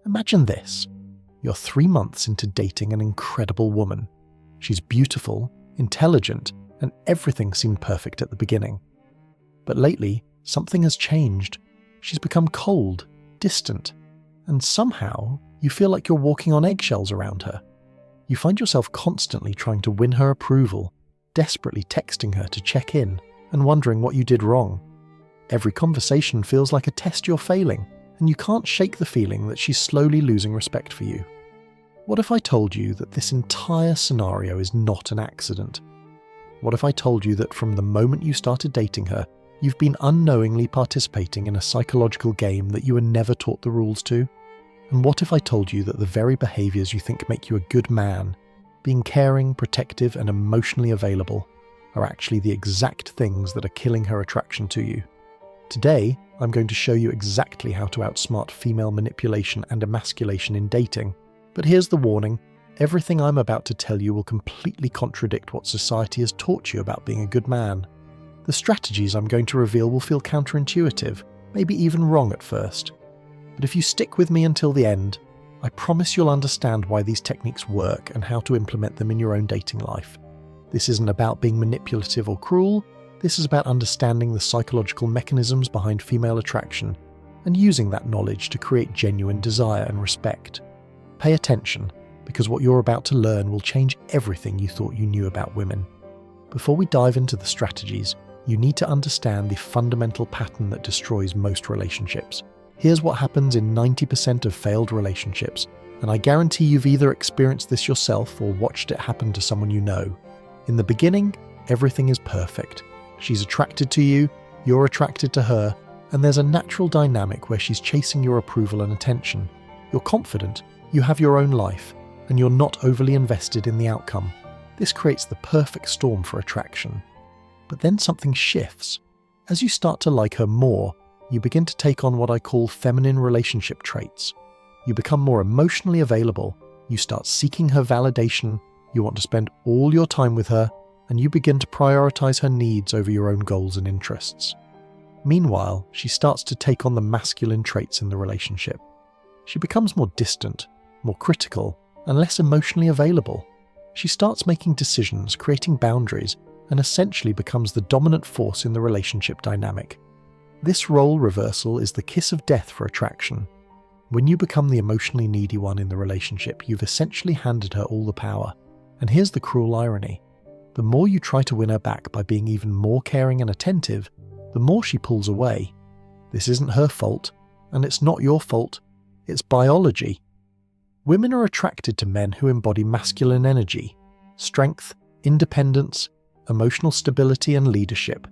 Imagine this. You're 3 months into dating an incredible woman. She's beautiful, intelligent, and everything seemed perfect at the beginning. But lately, something has changed. She's become cold, distant, and somehow you feel like you're walking on eggshells around her. You find yourself constantly trying to win her approval, desperately texting her to check in, and wondering what you did wrong. Every conversation feels like a test you're failing, and you can't shake the feeling that she's slowly losing respect for you. What if I told you that this entire scenario is not an accident? What if I told you that from the moment you started dating her, you've been unknowingly participating in a psychological game that you were never taught the rules to? And what if I told you that the very behaviours you think make you a good man, being caring, protective, and emotionally available, are actually the exact things that are killing her attraction to you? Today, I'm going to show you exactly how to outsmart female manipulation and emasculation in dating. But here's the warning, everything I'm about to tell you will completely contradict what society has taught you about being a good man. The strategies I'm going to reveal will feel counterintuitive, maybe even wrong at first. But if you stick with me until the end, I promise you'll understand why these techniques work and how to implement them in your own dating life. This isn't about being manipulative or cruel, this is about understanding the psychological mechanisms behind female attraction and using that knowledge to create genuine desire and respect. Pay attention, because what you're about to learn will change everything you thought you knew about women. Before we dive into the strategies, you need to understand the fundamental pattern that destroys most relationships. Here's what happens in 90% of failed relationships, and I guarantee you've either experienced this yourself or watched it happen to someone you know. In the beginning, everything is perfect. She's attracted to you, you're attracted to her, and there's a natural dynamic where she's chasing your approval and attention. You're confident, you have your own life, and you're not overly invested in the outcome. This creates the perfect storm for attraction. But then something shifts. As you start to like her more, you begin to take on what I call feminine relationship traits. You become more emotionally available, you start seeking her validation, you want to spend all your time with her, and you begin to prioritize her needs over your own goals and interests. Meanwhile, she starts to take on the masculine traits in the relationship. She becomes more distant, more critical, and less emotionally available. She starts making decisions, creating boundaries, and essentially becomes the dominant force in the relationship dynamic. This role reversal is the kiss of death for attraction. When you become the emotionally needy one in the relationship, you've essentially handed her all the power. And here's the cruel irony. The more you try to win her back by being even more caring and attentive, the more she pulls away. This isn't her fault, and it's not your fault. It's biology. Women are attracted to men who embody masculine energy, strength, independence, emotional stability, and leadership.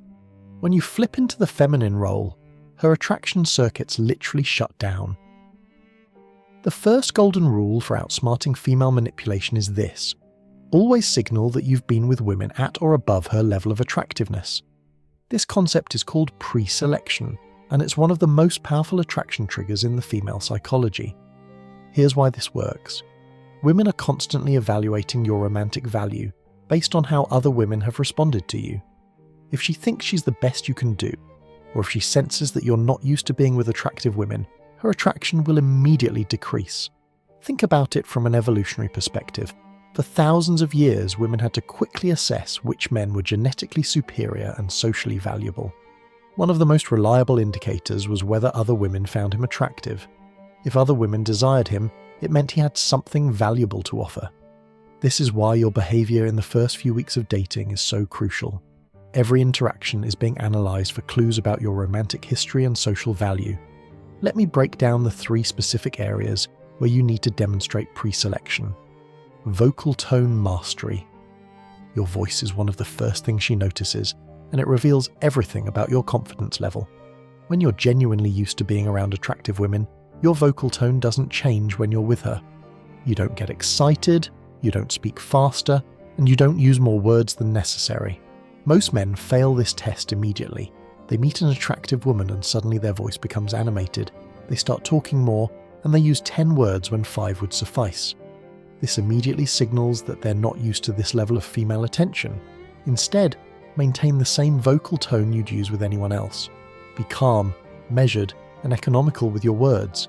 When you flip into the feminine role, her attraction circuits literally shut down. The first golden rule for outsmarting female manipulation is this: always signal that you've been with women at or above her level of attractiveness. This concept is called pre-selection, and it's one of the most powerful attraction triggers in the female psychology. Here's why this works. Women are constantly evaluating your romantic value based on how other women have responded to you. If she thinks she's the best you can do, or if she senses that you're not used to being with attractive women, her attraction will immediately decrease. Think about it from an evolutionary perspective. For thousands of years, women had to quickly assess which men were genetically superior and socially valuable. One of the most reliable indicators was whether other women found him attractive. If other women desired him, it meant he had something valuable to offer. This is why your behaviour in the first few weeks of dating is so crucial. Every interaction is being analysed for clues about your romantic history and social value. Let me break down the 3 specific areas where you need to demonstrate pre-selection. Vocal tone mastery. Your voice is one of the first things she notices, and it reveals everything about your confidence level. When you're genuinely used to being around attractive women, your vocal tone doesn't change when you're with her. You don't get excited, you don't speak faster, and you don't use more words than necessary. Most men fail this test immediately. They meet an attractive woman and suddenly their voice becomes animated. They start talking more, and they use 10 words when 5 would suffice. This immediately signals that they're not used to this level of female attention. Instead, maintain the same vocal tone you'd use with anyone else. Be calm, measured, and economical with your words.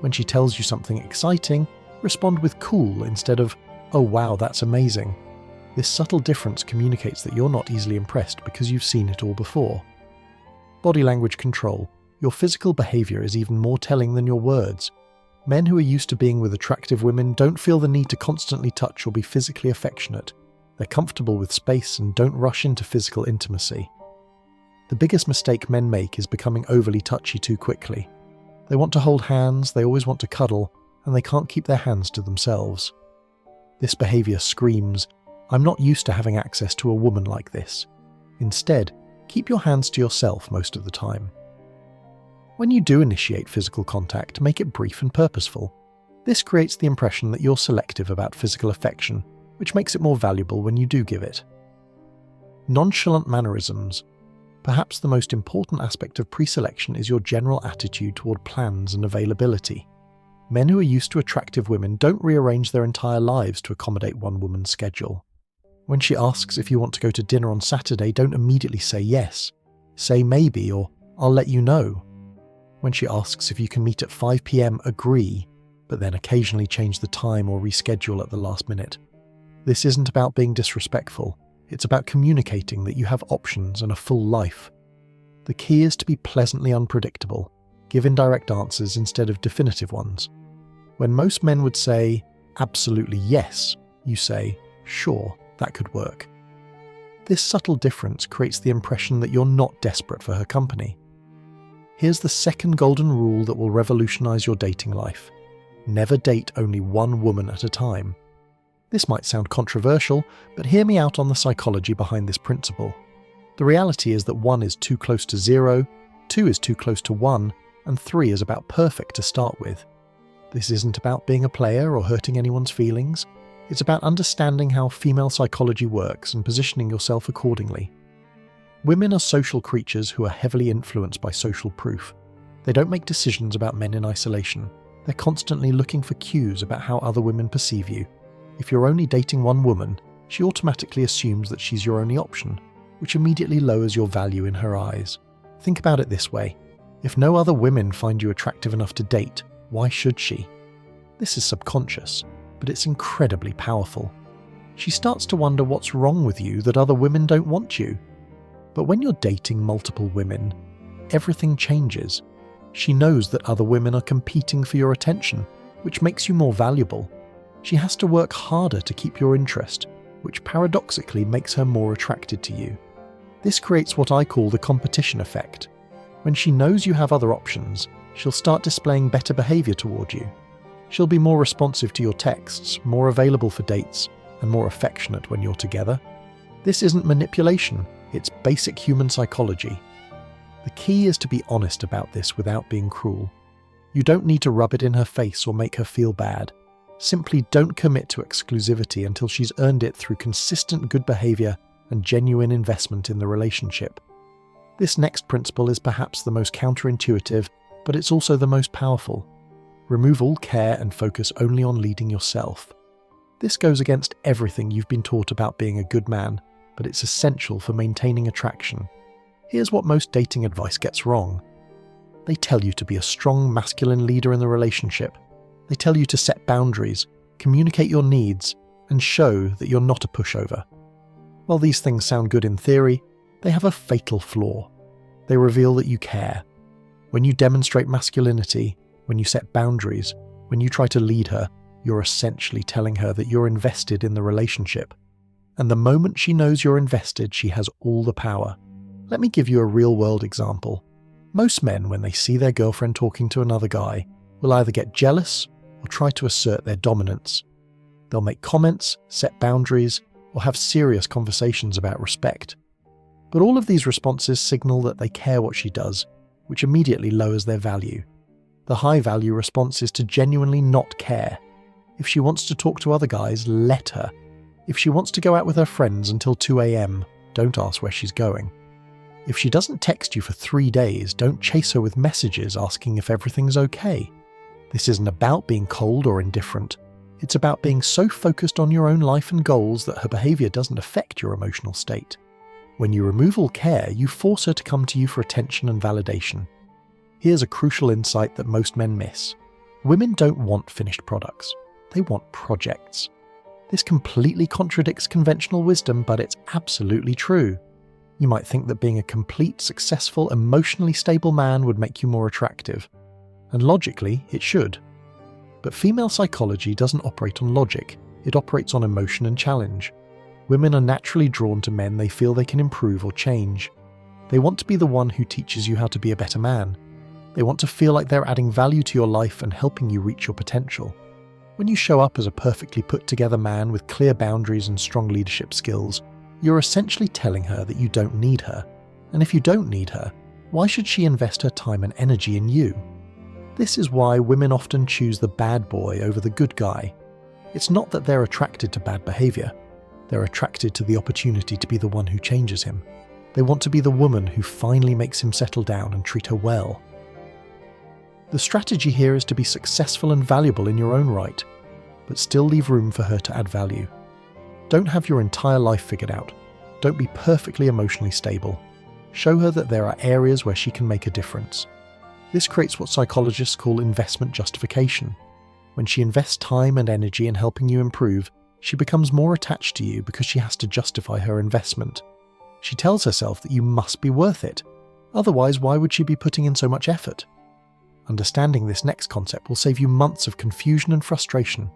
When she tells you something exciting, respond with cool instead of, "Oh wow, that's amazing." This subtle difference communicates that you're not easily impressed because you've seen it all before. Body language control. Your physical behavior is even more telling than your words. Men who are used to being with attractive women don't feel the need to constantly touch or be physically affectionate. They're comfortable with space and don't rush into physical intimacy. The biggest mistake men make is becoming overly touchy too quickly. They want to hold hands, they always want to cuddle, and they can't keep their hands to themselves. This behavior screams, "I'm not used to having access to a woman like this." Instead, keep your hands to yourself most of the time. When you do initiate physical contact, make it brief and purposeful. This creates the impression that you're selective about physical affection, which makes it more valuable when you do give it. Nonchalant mannerisms. Perhaps the most important aspect of pre-selection is your general attitude toward plans and availability. Men who are used to attractive women don't rearrange their entire lives to accommodate one woman's schedule. When she asks if you want to go to dinner on Saturday, don't immediately say yes. Say maybe or "I'll let you know." When she asks if you can meet at 5 p.m, agree, but then occasionally change the time or reschedule at the last minute. This isn't about being disrespectful, it's about communicating that you have options and a full life. The key is to be pleasantly unpredictable, give indirect answers instead of definitive ones. When most men would say, "Absolutely yes," you say, "Sure, that could work." This subtle difference creates the impression that you're not desperate for her company. Here's the second golden rule that will revolutionize your dating life. Never date only one woman at a time. This might sound controversial, but hear me out on the psychology behind this principle. The reality is that 1 is too close to 0, 2 is too close to 1, and 3 is about perfect to start with. This isn't about being a player or hurting anyone's feelings. It's about understanding how female psychology works and positioning yourself accordingly. Women are social creatures who are heavily influenced by social proof. They don't make decisions about men in isolation. They're constantly looking for cues about how other women perceive you. If you're only dating one woman, she automatically assumes that she's your only option, which immediately lowers your value in her eyes. Think about it this way. If no other women find you attractive enough to date, why should she? This is subconscious, but it's incredibly powerful. She starts to wonder what's wrong with you that other women don't want you. But when you're dating multiple women, everything changes. She knows that other women are competing for your attention, which makes you more valuable. She has to work harder to keep your interest, which paradoxically makes her more attracted to you. This creates what I call the competition effect. When she knows you have other options, she'll start displaying better behavior toward you. She'll be more responsive to your texts, more available for dates, and more affectionate when you're together. This isn't manipulation, it's basic human psychology. The key is to be honest about this without being cruel. You don't need to rub it in her face or make her feel bad. Simply don't commit to exclusivity until she's earned it through consistent good behavior and genuine investment in the relationship. This next principle is perhaps the most counterintuitive, but it's also the most powerful. Remove all care and focus only on leading yourself. This goes against everything you've been taught about being a good man, but it's essential for maintaining attraction. Here's what most dating advice gets wrong. They tell you to be a strong masculine leader in the relationship. They tell you to set boundaries, communicate your needs, and show that you're not a pushover. While these things sound good in theory, they have a fatal flaw. They reveal that you care. When you demonstrate masculinity, when you set boundaries, when you try to lead her, you're essentially telling her that you're invested in the relationship. And the moment she knows you're invested, she has all the power. Let me give you a real-world example. Most men, when they see their girlfriend talking to another guy, will either get jealous or try to assert their dominance. They'll make comments, set boundaries, or have serious conversations about respect. But all of these responses signal that they care what she does, which immediately lowers their value. The high-value response is to genuinely not care. If she wants to talk to other guys, let her. If she wants to go out with her friends until 2 a.m, don't ask where she's going. If she doesn't text you for 3 days, don't chase her with messages asking if everything's okay. This isn't about being cold or indifferent. It's about being so focused on your own life and goals that her behavior doesn't affect your emotional state. When you remove all care, you force her to come to you for attention and validation. Here's a crucial insight that most men miss. Women don't want finished products. They want projects. This completely contradicts conventional wisdom, but it's absolutely true. You might think that being a complete, successful, emotionally stable man would make you more attractive. And logically, it should. But female psychology doesn't operate on logic, it operates on emotion and challenge. Women are naturally drawn to men they feel they can improve or change. They want to be the one who teaches you how to be a better man. They want to feel like they're adding value to your life and helping you reach your potential. When you show up as a perfectly put-together man with clear boundaries and strong leadership skills, you're essentially telling her that you don't need her. And if you don't need her, why should she invest her time and energy in you? This is why women often choose the bad boy over the good guy. It's not that they're attracted to bad behavior. They're attracted to the opportunity to be the one who changes him. They want to be the woman who finally makes him settle down and treat her well. The strategy here is to be successful and valuable in your own right, but still leave room for her to add value. Don't have your entire life figured out. Don't be perfectly emotionally stable. Show her that there are areas where she can make a difference. This creates what psychologists call investment justification. When she invests time and energy in helping you improve, she becomes more attached to you because she has to justify her investment. She tells herself that you must be worth it. Otherwise, why would she be putting in so much effort? Understanding this next concept will save you months of confusion and frustration.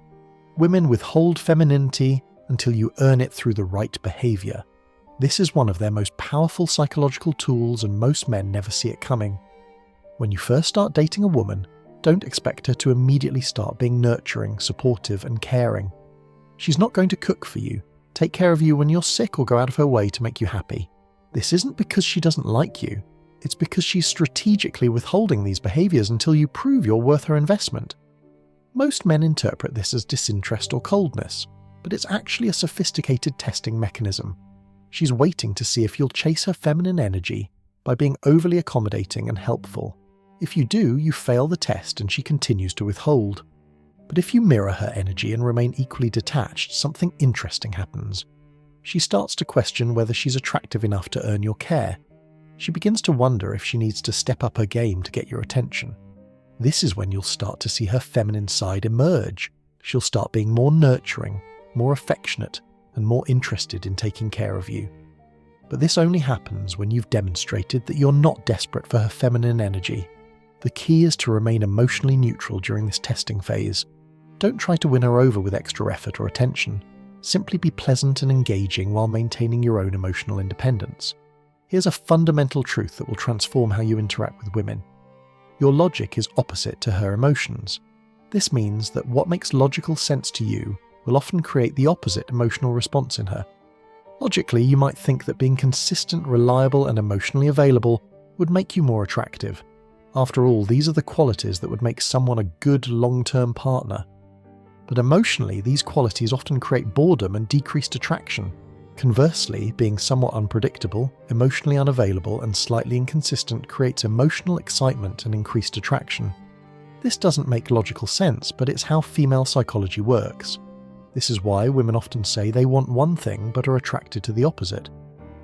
Women withhold femininity until you earn it through the right behavior. This is one of their most powerful psychological tools, and most men never see it coming. When you first start dating a woman, don't expect her to immediately start being nurturing, supportive, and caring. She's not going to cook for you, take care of you when you're sick, or go out of her way to make you happy. This isn't because she doesn't like you. It's because she's strategically withholding these behaviors until you prove you're worth her investment. Most men interpret this as disinterest or coldness, but it's actually a sophisticated testing mechanism. She's waiting to see if you'll chase her feminine energy by being overly accommodating and helpful. If you do, you fail the test and she continues to withhold. But if you mirror her energy and remain equally detached, something interesting happens. She starts to question whether she's attractive enough to earn your care. She begins to wonder if she needs to step up her game to get your attention. This is when you'll start to see her feminine side emerge. She'll start being more nurturing, more affectionate, and more interested in taking care of you. But this only happens when you've demonstrated that you're not desperate for her feminine energy. The key is to remain emotionally neutral during this testing phase. Don't try to win her over with extra effort or attention. Simply be pleasant and engaging while maintaining your own emotional independence. Here's a fundamental truth that will transform how you interact with women. Your logic is opposite to her emotions. This means that what makes logical sense to you will often create the opposite emotional response in her. Logically, you might think that being consistent, reliable, and emotionally available would make you more attractive. After all, these are the qualities that would make someone a good long-term partner. But emotionally, these qualities often create boredom and decreased attraction. Conversely, being somewhat unpredictable, emotionally unavailable, and slightly inconsistent creates emotional excitement and increased attraction. This doesn't make logical sense, but it's how female psychology works. This is why women often say they want one thing but are attracted to the opposite.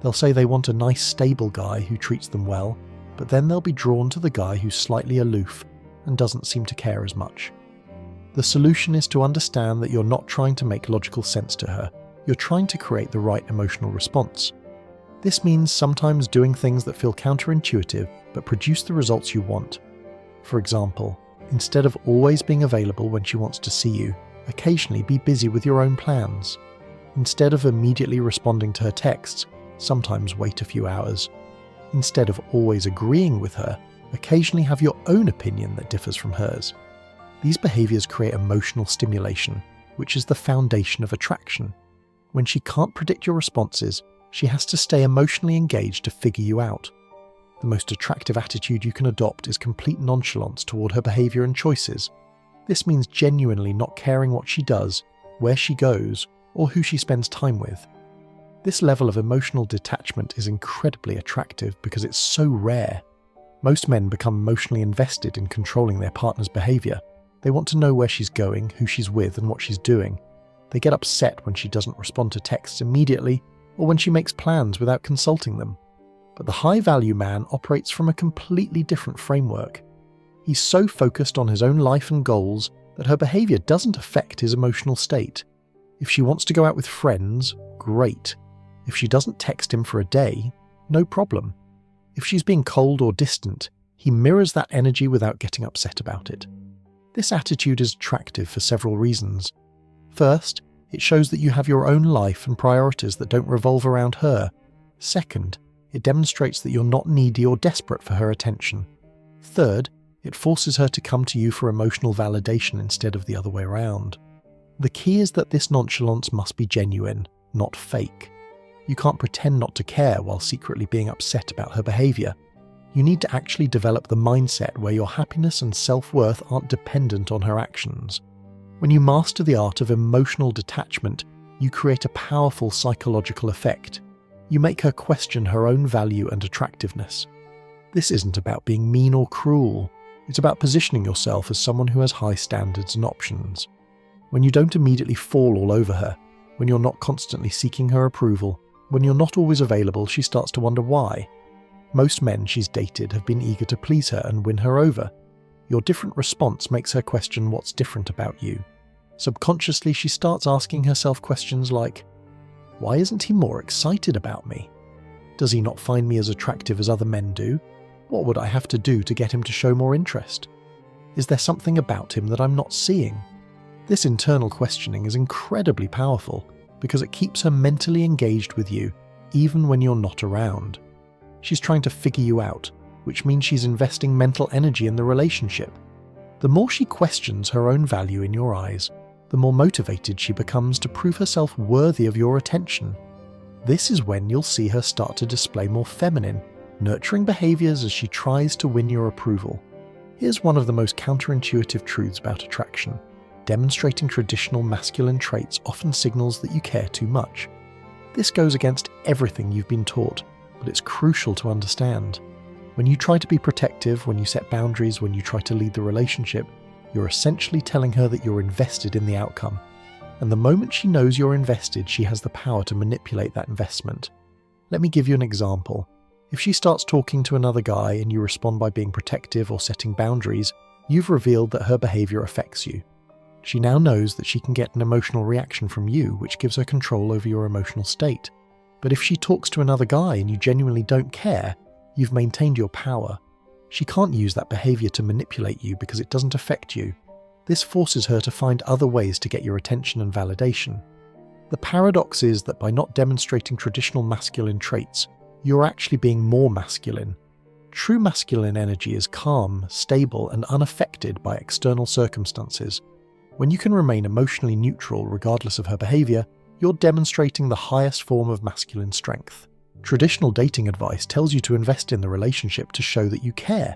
They'll say they want a nice, stable guy who treats them well, but then they'll be drawn to the guy who's slightly aloof and doesn't seem to care as much. The solution is to understand that you're not trying to make logical sense to her. You're trying to create the right emotional response. This means sometimes doing things that feel counterintuitive but produce the results you want. For example, instead of always being available when she wants to see you, occasionally be busy with your own plans. Instead of immediately responding to her texts, sometimes wait a few hours. Instead of always agreeing with her, occasionally have your own opinion that differs from hers. These behaviors create emotional stimulation, which is the foundation of attraction. When she can't predict your responses, she has to stay emotionally engaged to figure you out. The most attractive attitude you can adopt is complete nonchalance toward her behavior and choices. This means genuinely not caring what she does, where she goes, or who she spends time with. This level of emotional detachment is incredibly attractive because it's so rare. Most men become emotionally invested in controlling their partner's behavior. They want to know where she's going, who she's with, and what she's doing. They get upset when she doesn't respond to texts immediately, or when she makes plans without consulting them. But the high-value man operates from a completely different framework. He's so focused on his own life and goals that her behavior doesn't affect his emotional state. If she wants to go out with friends, great. If she doesn't text him for a day, no problem. If she's being cold or distant, he mirrors that energy without getting upset about it. This attitude is attractive for several reasons. First, it shows that you have your own life and priorities that don't revolve around her. Second, it demonstrates that you're not needy or desperate for her attention. Third, it forces her to come to you for emotional validation instead of the other way around. The key is that this nonchalance must be genuine, not fake. You can't pretend not to care while secretly being upset about her behavior. You need to actually develop the mindset where your happiness and self-worth aren't dependent on her actions. When you master the art of emotional detachment, you create a powerful psychological effect. You make her question her own value and attractiveness. This isn't about being mean or cruel. It's about positioning yourself as someone who has high standards and options. When you don't immediately fall all over her, when you're not constantly seeking her approval, when you're not always available, she starts to wonder why. Most men she's dated have been eager to please her and win her over. Your different response makes her question what's different about you. Subconsciously, she starts asking herself questions like, why isn't he more excited about me? Does he not find me as attractive as other men do? What would I have to do to get him to show more interest? Is there something about him that I'm not seeing? This internal questioning is incredibly powerful because it keeps her mentally engaged with you, even when you're not around. She's trying to figure you out, which means she's investing mental energy in the relationship. The more she questions her own value in your eyes, the more motivated she becomes to prove herself worthy of your attention. This is when you'll see her start to display more feminine, nurturing behaviors as she tries to win your approval. Here's one of the most counterintuitive truths about attraction. Demonstrating traditional masculine traits often signals that you care too much. This goes against everything you've been taught, but it's crucial to understand. When you try to be protective, when you set boundaries, when you try to lead the relationship, you're essentially telling her that you're invested in the outcome. And the moment she knows you're invested, she has the power to manipulate that investment. Let me give you an example. If she starts talking to another guy and you respond by being protective or setting boundaries, you've revealed that her behavior affects you. She now knows that she can get an emotional reaction from you, which gives her control over your emotional state. But if she talks to another guy and you genuinely don't care, you've maintained your power. She can't use that behavior to manipulate you because it doesn't affect you. This forces her to find other ways to get your attention and validation. The paradox is that by not demonstrating traditional masculine traits, you're actually being more masculine. True masculine energy is calm, stable, and unaffected by external circumstances. When you can remain emotionally neutral regardless of her behavior, you're demonstrating the highest form of masculine strength. Traditional dating advice tells you to invest in the relationship to show that you care.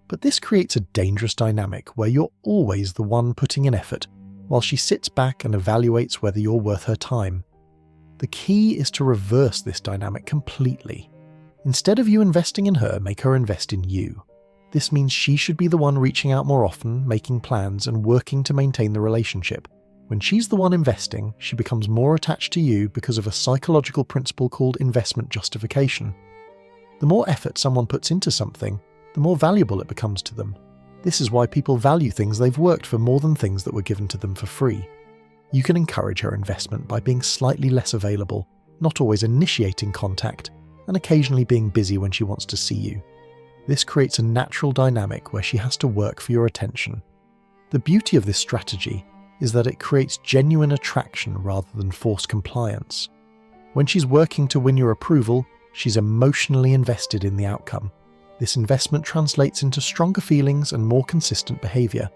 But this creates a dangerous dynamic where you're always the one putting in effort, while she sits back and evaluates whether you're worth her time. The key is to reverse this dynamic completely. Instead of you investing in her, make her invest in you. This means she should be the one reaching out more often, making plans, and working to maintain the relationship. When she's the one investing, she becomes more attached to you because of a psychological principle called investment justification. The more effort someone puts into something, the more valuable it becomes to them. This is why people value things they've worked for more than things that were given to them for free. You can encourage her investment by being slightly less available, not always initiating contact, and occasionally being busy when she wants to see you. This creates a natural dynamic where she has to work for your attention. The beauty of this strategy is that it creates genuine attraction rather than forced compliance. When she's working to win your approval, she's emotionally invested in the outcome. This investment translates into stronger feelings and more consistent behavior.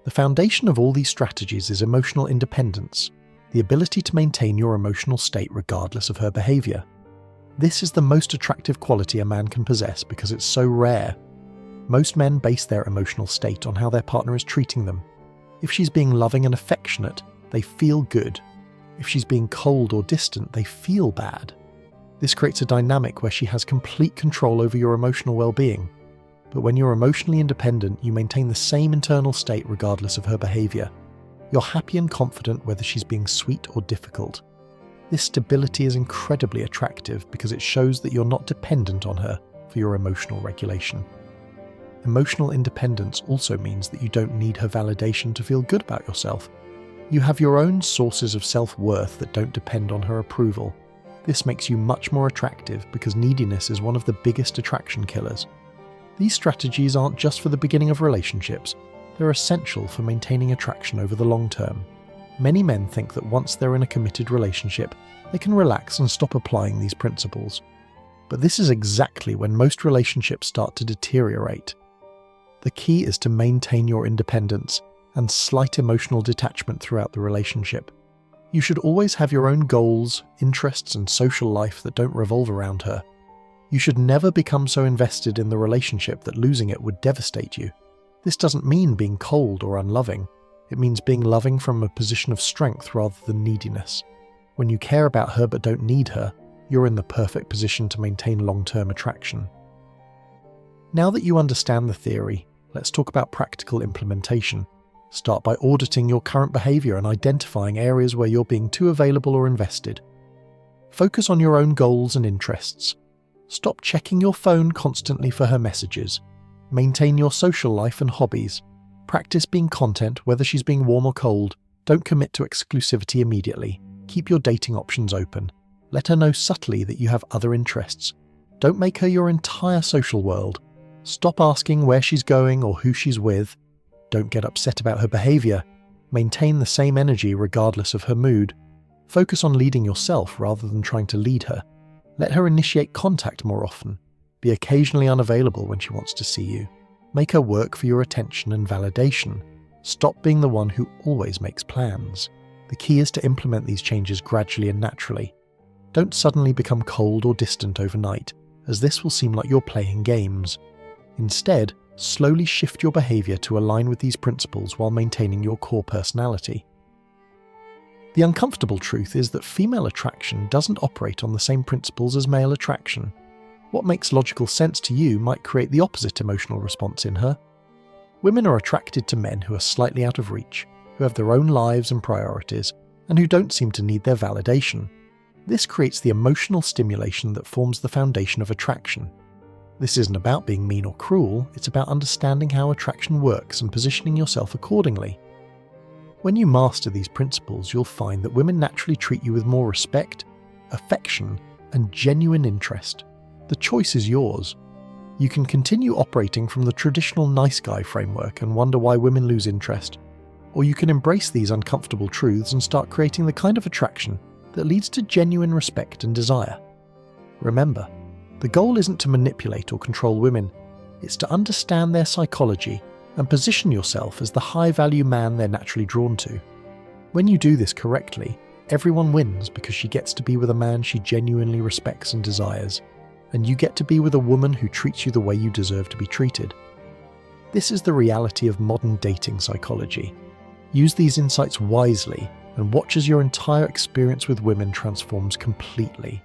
The foundation of all these strategies is emotional independence, the ability to maintain your emotional state regardless of her behavior. This is the most attractive quality a man can possess because it's so rare. Most men base their emotional state on how their partner is treating them. If she's being loving and affectionate, they feel good. If she's being cold or distant, they feel bad. This creates a dynamic where she has complete control over your emotional well-being. But when you're emotionally independent, you maintain the same internal state regardless of her behavior. You're happy and confident whether she's being sweet or difficult. This stability is incredibly attractive because it shows that you're not dependent on her for your emotional regulation. Emotional independence also means that you don't need her validation to feel good about yourself. You have your own sources of self-worth that don't depend on her approval. This makes you much more attractive because neediness is one of the biggest attraction killers. These strategies aren't just for the beginning of relationships, they're essential for maintaining attraction over the long term. Many men think that once they're in a committed relationship, they can relax and stop applying these principles. But this is exactly when most relationships start to deteriorate. The key is to maintain your independence and slight emotional detachment throughout the relationship. You should always have your own goals, interests, and social life that don't revolve around her. You should never become so invested in the relationship that losing it would devastate you. This doesn't mean being cold or unloving. It means being loving from a position of strength rather than neediness. When you care about her but don't need her, you're in the perfect position to maintain long-term attraction. Now that you understand the theory, let's talk about practical implementation. Start by auditing your current behavior and identifying areas where you're being too available or invested. Focus on your own goals and interests. Stop checking your phone constantly for her messages. Maintain your social life and hobbies. Practice being content whether she's being warm or cold. Don't commit to exclusivity immediately. Keep your dating options open. Let her know subtly that you have other interests. Don't make her your entire social world. Stop asking where she's going or who she's with. Don't get upset about her behavior. Maintain the same energy regardless of her mood. Focus on leading yourself rather than trying to lead her. Let her initiate contact more often. Be occasionally unavailable when she wants to see you. Make her work for your attention and validation. Stop being the one who always makes plans. The key is to implement these changes gradually and naturally. Don't suddenly become cold or distant overnight, as this will seem like you're playing games. Instead, slowly shift your behavior to align with these principles while maintaining your core personality. The uncomfortable truth is that female attraction doesn't operate on the same principles as male attraction. What makes logical sense to you might create the opposite emotional response in her. Women are attracted to men who are slightly out of reach, who have their own lives and priorities, and who don't seem to need their validation. This creates the emotional stimulation that forms the foundation of attraction. This isn't about being mean or cruel, it's about understanding how attraction works and positioning yourself accordingly. When you master these principles, you'll find that women naturally treat you with more respect, affection, and genuine interest. The choice is yours. You can continue operating from the traditional nice guy framework and wonder why women lose interest, or you can embrace these uncomfortable truths and start creating the kind of attraction that leads to genuine respect and desire. Remember, the goal isn't to manipulate or control women, it's to understand their psychology and position yourself as the high-value man they're naturally drawn to. When you do this correctly, everyone wins because she gets to be with a man she genuinely respects and desires, and you get to be with a woman who treats you the way you deserve to be treated. This is the reality of modern dating psychology. Use these insights wisely and watch as your entire experience with women transforms completely.